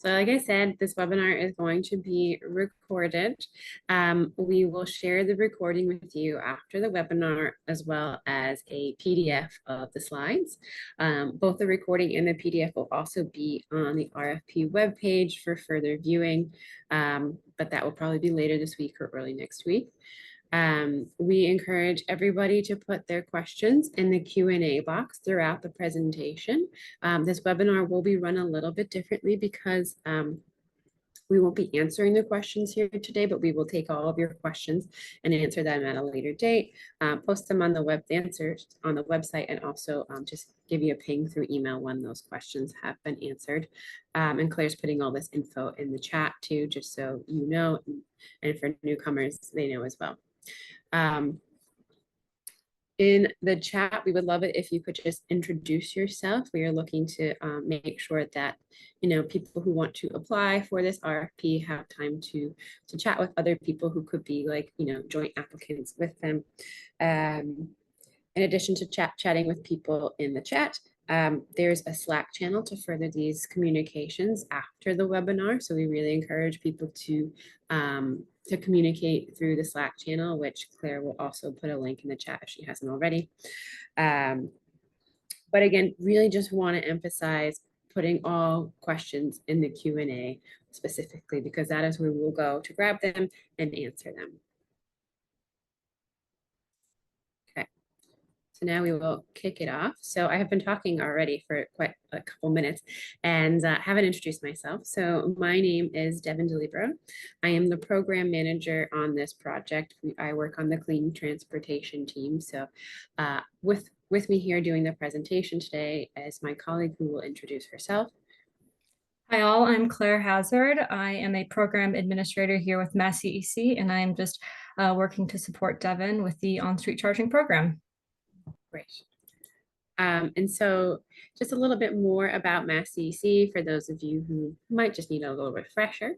So like I said, this webinar is going to be recorded. We will share the recording with you after the webinar, as well as a PDF of the slides. Both the recording and the PDF will also be on the RFP webpage for further viewing, but that will probably be later this week or early next week. We encourage everybody to put their questions in the Q&A box throughout the presentation. This webinar will be run a little bit differently because we won't be answering the questions here today, but we will take all of your questions and answer them at a later date, post them on the answers on the website, and also just give you a ping through email when those questions have been answered. And Claire's putting all this info in the chat too, just so you know, and for newcomers, they know as well. In the chat, we would love it if you could just introduce yourself. We are looking to make sure that, people who want to apply for this RFP have time to chat with other people who could be like, joint applicants with them. In addition to chatting with people in the chat, there's a Slack channel to further these communications after the webinar. So we really encourage people to communicate through the Slack channel, which Claire will also put a link in the chat if she hasn't already. But again, really just want to emphasize putting all questions in the Q&A specifically, because that is where we'll go to grab them and answer them. So now we will kick it off. So I have been talking already for quite a couple minutes and haven't introduced myself. So my name is Devin DeLibero. I am the program manager on this project. I work on the clean transportation team. So with me here doing the presentation today is my colleague who will introduce herself. Hi all, I'm Claire Hazard. I am a program administrator here with MassCEC, and I am just working to support Devin with the on-street charging program. Great. And so just a little bit more about MassCEC for those of you who might just need a little refresher.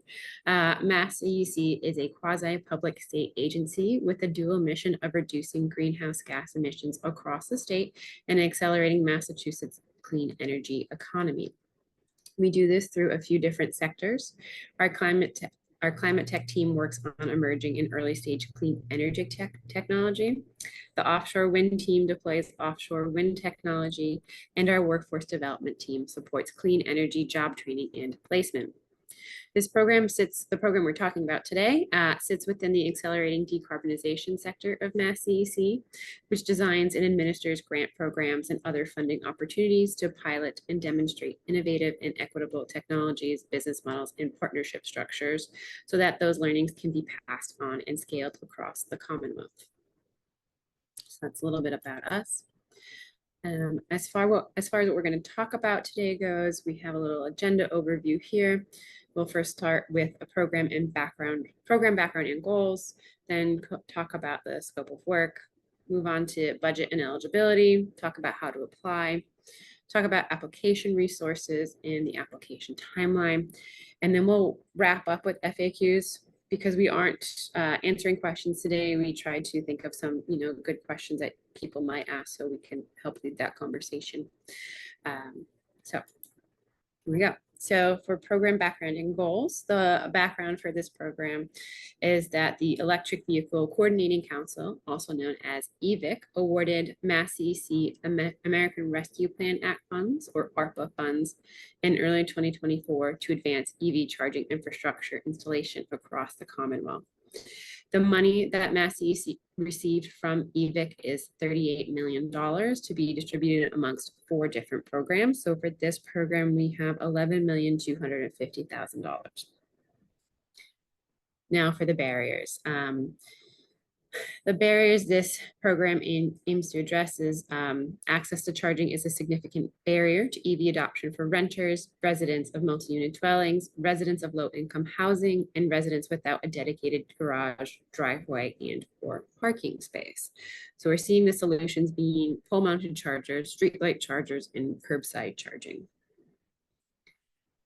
MassCEC is a quasi-public state agency with a dual mission of reducing greenhouse gas emissions across the state and accelerating Massachusetts' clean energy economy. We do this through a few different sectors. Our climate tech team works on emerging and early stage clean energy technology. The offshore wind team deploys offshore wind technology, and our workforce development team supports clean energy job training and placement. This program the program we're talking about today, sits within the accelerating decarbonization sector of MassCEC, which designs and administers grant programs and other funding opportunities to pilot and demonstrate innovative and equitable technologies, business models, and partnership structures so that those learnings can be passed on and scaled across the Commonwealth. So that's a little bit about us. As far as what we're going to talk about today goes, we have a little agenda overview here. We'll first start with a program background and goals, then talk about the scope of work, move on to budget and eligibility, talk about how to apply, talk about application resources and the application timeline, and then we'll wrap up with FAQs. Because we aren't answering questions today, we tried to think of some, good questions that people might ask so we can help lead that conversation. So here we go. So for program background and goals, the background for this program is that the Electric Vehicle Coordinating Council, also known as EVIC, awarded MassCEC American Rescue Plan Act funds, or ARPA funds, in early 2024 to advance EV charging infrastructure installation across the Commonwealth. The money that MassCEC received from EVIC is $38 million to be distributed amongst 4 different programs. So for this program, we have $11,250,000. Now for the barriers. The barriers this program aims to address is access to charging is a significant barrier to EV adoption for renters, residents of multi-unit dwellings, residents of low-income housing, and residents without a dedicated garage, driveway, and/or parking space. So we're seeing the solutions being pole-mounted chargers, streetlight chargers, and curbside charging.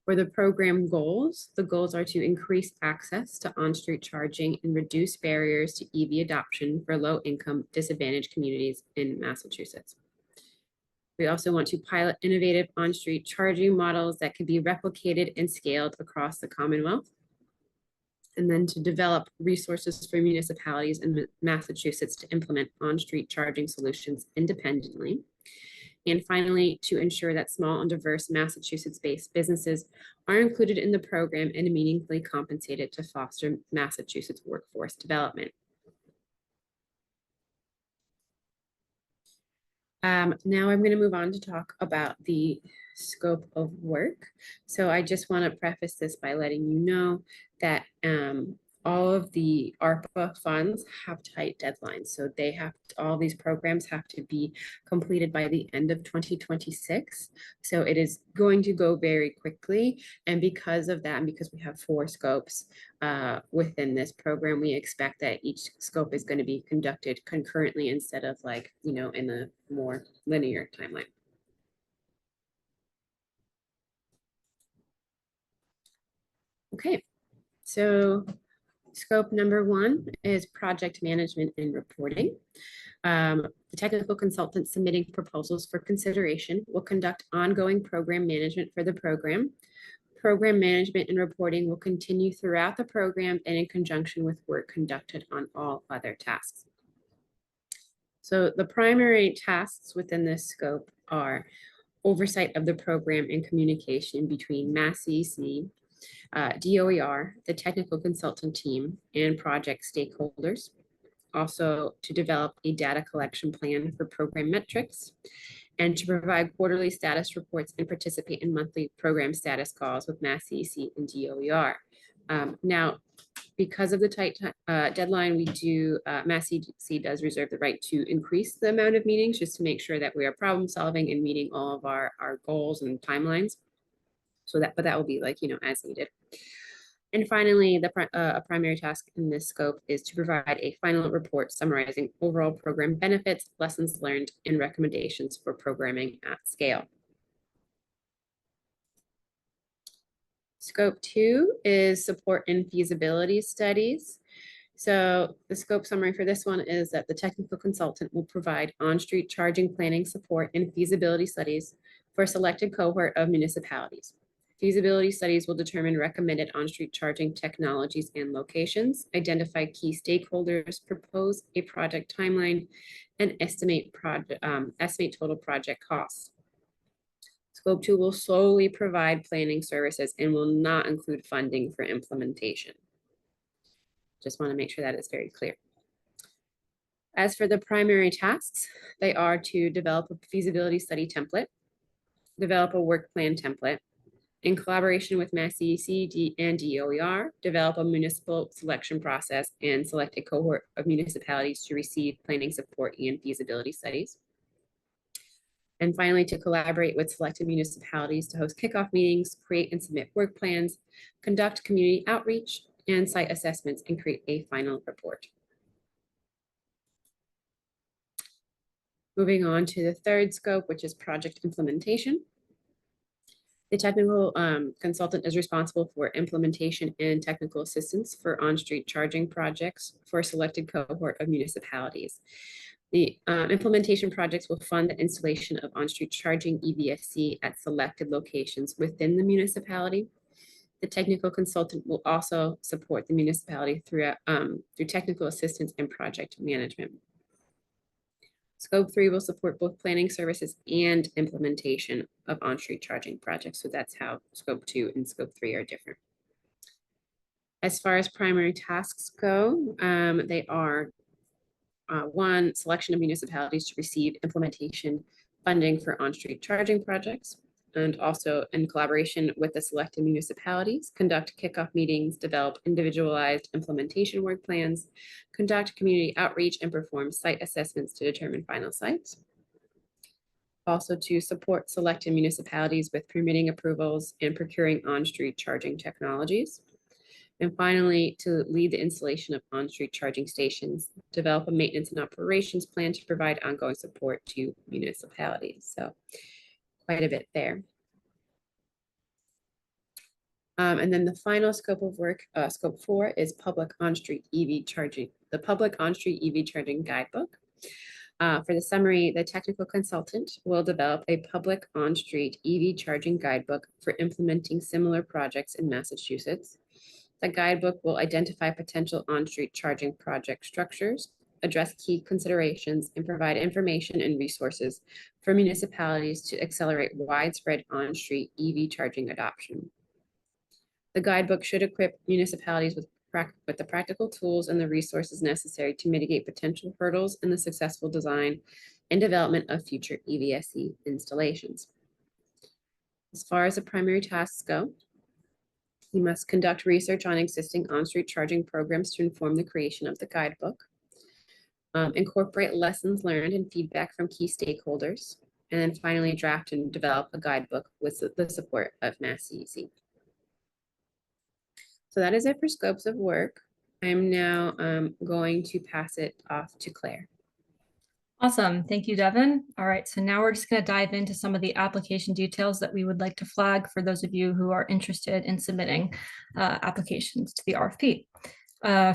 For the program goals, the goals are to increase access to on-street charging and reduce barriers to EV adoption for low-income disadvantaged communities in Massachusetts. We also want to pilot innovative on-street charging models that can be replicated and scaled across the Commonwealth. And then to develop resources for municipalities in Massachusetts to implement on-street charging solutions independently. And finally, to ensure that small and diverse Massachusetts-based businesses are included in the program and meaningfully compensated to foster Massachusetts workforce development. Now I'm going to move on to talk about the scope of work. So I just want to preface this by letting you know that all of the ARPA funds have tight deadlines. So they have all these programs have to be completed by the end of 2026. So it is going to go very quickly. And because of that, and because we have 4 scopes within this program, we expect that each scope is going to be conducted concurrently instead of like, you know, in a more linear timeline. Okay, so scope number 1 is project management and reporting. The technical consultant submitting proposals for consideration will conduct ongoing program management for the program. Program management and reporting will continue throughout the program and in conjunction with work conducted on all other tasks. So the primary tasks within this scope are oversight of the program and communication between MassCEC, DOER, the technical consultant team, and project stakeholders. Also to develop a data collection plan for program metrics, and to provide quarterly status reports and participate in monthly program status calls with MassCEC and DOER. Now, because of the tight deadline, we do, MassCEC does reserve the right to increase the amount of meetings just to make sure that we are problem solving and meeting all of our goals and timelines. So that, but that will be like, you know, as needed. And finally, a primary task in this scope is to provide a final report summarizing overall program benefits, lessons learned, and recommendations for programming at scale. Scope 2 is support and feasibility studies. So the scope summary for this one is that the technical consultant will provide on-street charging planning support and feasibility studies for a selected cohort of municipalities. Feasibility studies will determine recommended on-street charging technologies and locations, identify key stakeholders, propose a project timeline, and estimate total project costs. Scope 2 will solely provide planning services and will not include funding for implementation. Just want to make sure that is very clear. As for the primary tasks, they are to develop a feasibility study template, develop a work plan template, in collaboration with MassCEC and DOER, develop a municipal selection process and select a cohort of municipalities to receive planning support and feasibility studies. And finally, to collaborate with selected municipalities to host kickoff meetings, create and submit work plans, conduct community outreach and site assessments, and create a final report. Moving on to the third scope, which is project implementation. The technical consultant is responsible for implementation and technical assistance for on-street charging projects for a selected cohort of municipalities. The implementation projects will fund the installation of on-street charging EVSC at selected locations within the municipality. The technical consultant will also support the municipality through technical assistance and project management. Scope 3 will support both planning services and implementation of on-street charging projects. So that's how Scope 2 and Scope 3 are different. As far as primary tasks go, they are 1, selection of municipalities to receive implementation funding for on-street charging projects, and also in collaboration with the selected municipalities, conduct kickoff meetings, develop individualized implementation work plans, conduct community outreach, and perform site assessments to determine final sites. Also to support selected municipalities with permitting approvals and procuring on-street charging technologies. And finally, to lead the installation of on-street charging stations, develop a maintenance and operations plan to provide ongoing support to municipalities. So quite a bit there. And then the final scope of work, scope 4, is public on-street EV charging, the public on-street EV charging guidebook. For the summary, the technical consultant will develop a public on-street EV charging guidebook for implementing similar projects in Massachusetts. The guidebook will identify potential on-street charging project structures, address key considerations, and provide information and resources for municipalities to accelerate widespread on-street EV charging adoption. The guidebook should equip municipalities with the practical tools and the resources necessary to mitigate potential hurdles in the successful design and development of future EVSE installations. As far as the primary tasks go, you must conduct research on existing on-street charging programs to inform the creation of the guidebook, incorporate lessons learned and feedback from key stakeholders, and then finally draft and develop a guidebook with the support of Mass CEC. So that is it for scopes of work. I'm now going to pass it off to Claire. Awesome. Thank you, Devin. All right, so now we're just going to dive into some of the application details that we would like to flag for those of you who are interested in submitting applications to the RFP.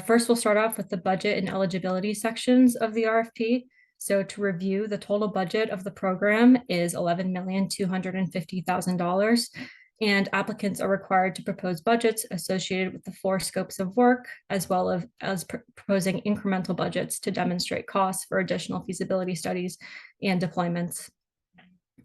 First, we'll start off with the budget and eligibility sections of the RFP. So to review, the total budget of the program is $11,250,000. And applicants are required to propose budgets associated with the 4 scopes of work, as well as proposing incremental budgets to demonstrate costs for additional feasibility studies and deployments.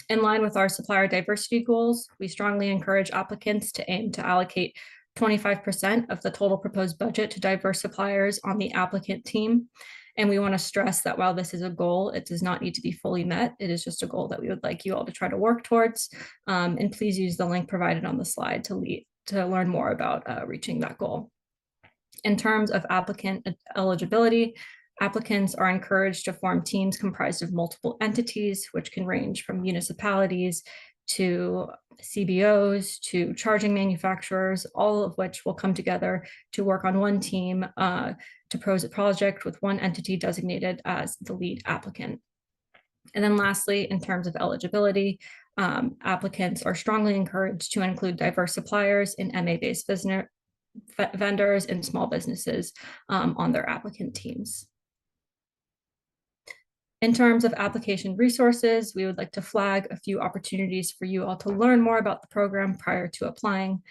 In line with our supplier diversity goals, we strongly encourage applicants to aim to allocate 25% of the total proposed budget to diverse suppliers on the applicant team. And we want to stress that while this is a goal, it does not need to be fully met. It is just a goal that we would like you all to try to work towards. And please use the link provided on the slide to learn more about reaching that goal. In terms of applicant eligibility, applicants are encouraged to form teams comprised of multiple entities, which can range from municipalities to CBOs to charging manufacturers, all of which will come together to work on one team to propose a project with one entity designated as the lead applicant. And then lastly, in terms of eligibility, applicants are strongly encouraged to include diverse suppliers and MA-based vendors and small businesses on their applicant teams. In terms of application resources, we would like to flag a few opportunities for you all to learn more about the program prior to applying.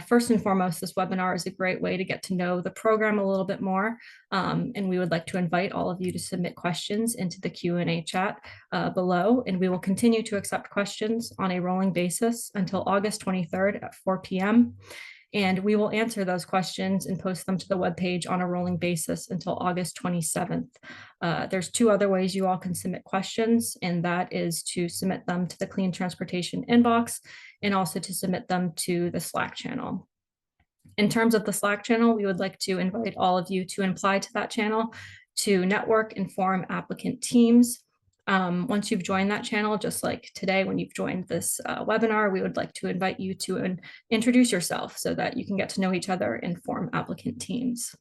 First and foremost, this webinar is a great way to get to know the program a little bit more, and we would like to invite all of you to submit questions into the Q&A chat below, and we will continue to accept questions on a rolling basis until August 23rd at 4 p.m. And we will answer those questions and post them to the webpage on a rolling basis until August 27th. There's 2 other ways you all can submit questions, and that is to submit them to the Clean Transportation inbox and also to submit them to the Slack channel. In terms of the Slack channel, we would like to invite all of you to apply to that channel to network and form applicant teams. Once you've joined that channel, just like today when you've joined this webinar, we would like to invite you to introduce yourself so that you can get to know each other and form applicant teams.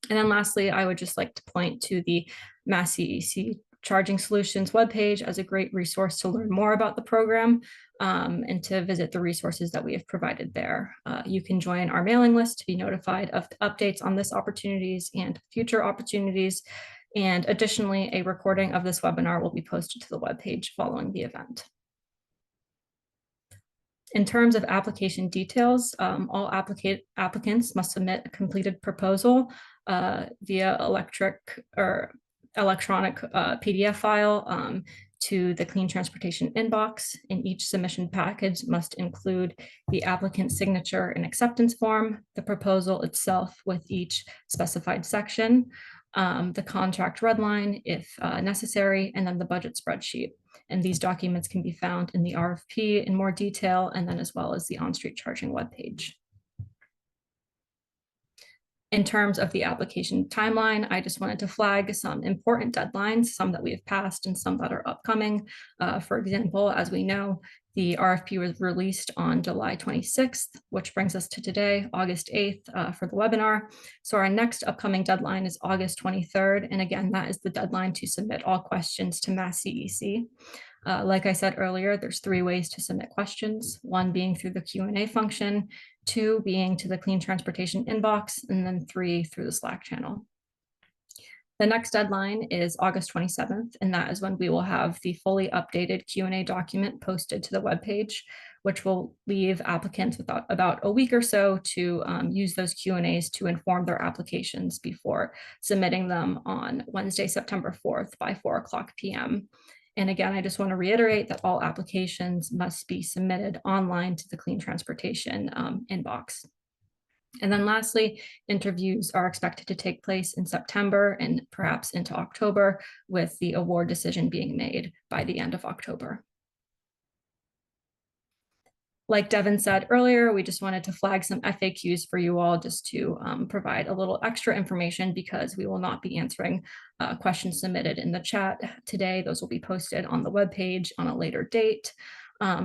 And then lastly, I would just like to point to the Mass CEC Charging Solutions webpage as a great resource to learn more about the program and to visit the resources that we have provided there. You can join our mailing list to be notified of updates on this opportunities and future opportunities. And additionally, a recording of this webinar will be posted to the webpage following the event. In terms of application details, all applicants must submit a completed proposal via electronic PDF file to the Clean Transportation inbox, and each submission package must include the applicant's signature and acceptance form, the proposal itself with each specified section, the contract red line if necessary, and then the budget spreadsheet. And these documents can be found in the RFP in more detail, and then as well as the on-street charging webpage. In terms of the application timeline, I just wanted to flag some important deadlines, some that we have passed and some that are upcoming. For example, as we know, the RFP was released on July 26th, which brings us to today, August 8th, for the webinar. So our next upcoming deadline is August 23rd. And again, that is the deadline to submit all questions to Mass CEC. Like I said earlier, there's 3 ways to submit questions, 1 being through the Q&A function, 2 being to the Clean Transportation inbox, and then 3 through the Slack channel. The next deadline is August 27th, and that is when we will have the fully updated Q&A document posted to the webpage, which will leave applicants with about a week or so to use those Q&As to inform their applications before submitting them on Wednesday, September 4th by 4:00 p.m. And again, I just want to reiterate that all applications must be submitted online to the Clean Transportation inbox. And then lastly, interviews are expected to take place in September and perhaps into October, with the award decision being made by the end of October. Like Devin said earlier, we just wanted to flag some FAQs for you all just to provide a little extra information, because we will not be answering questions submitted in the chat today. Those will be posted on the webpage on a later date.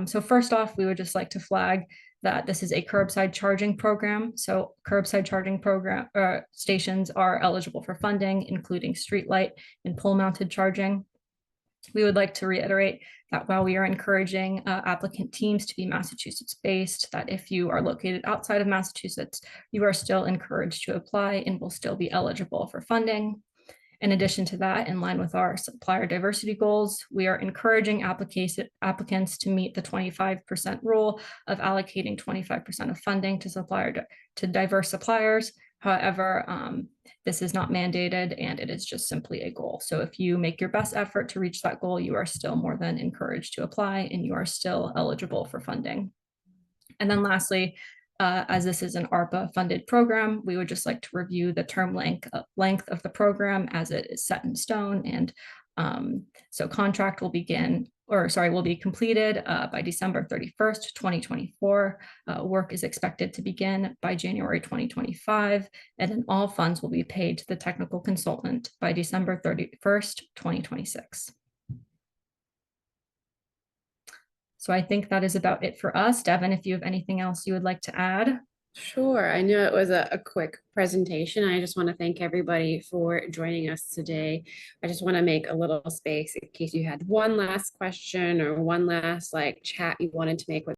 So first off, we would just like to flag that this is a curbside charging program. So curbside charging program stations are eligible for funding, including streetlight and pole mounted charging. We would like to reiterate that while we are encouraging applicant teams to be Massachusetts based, that if you are located outside of Massachusetts, you are still encouraged to apply and will still be eligible for funding. In addition to that, in line with our supplier diversity goals, we are encouraging applicants to meet the 25% rule of allocating 25% of funding to diverse suppliers. However, this is not mandated, and it is just simply a goal. So if you make your best effort to reach that goal, you are still more than encouraged to apply, and you are still eligible for funding. And then lastly, as this is an ARPA funded program, we would just like to review the term length of the program as it is set in stone. And so contract will be completed by December 31st, 2024. Work is expected to begin by January 2025, and then all funds will be paid to the technical consultant by December 31st, 2026. So I think that is about it for us. Devin, if you have anything else you would like to add. Sure. I know it was a quick presentation. I just want to thank everybody for joining us today. I just want to make a little space in case you had one last question or one last chat you wanted to make with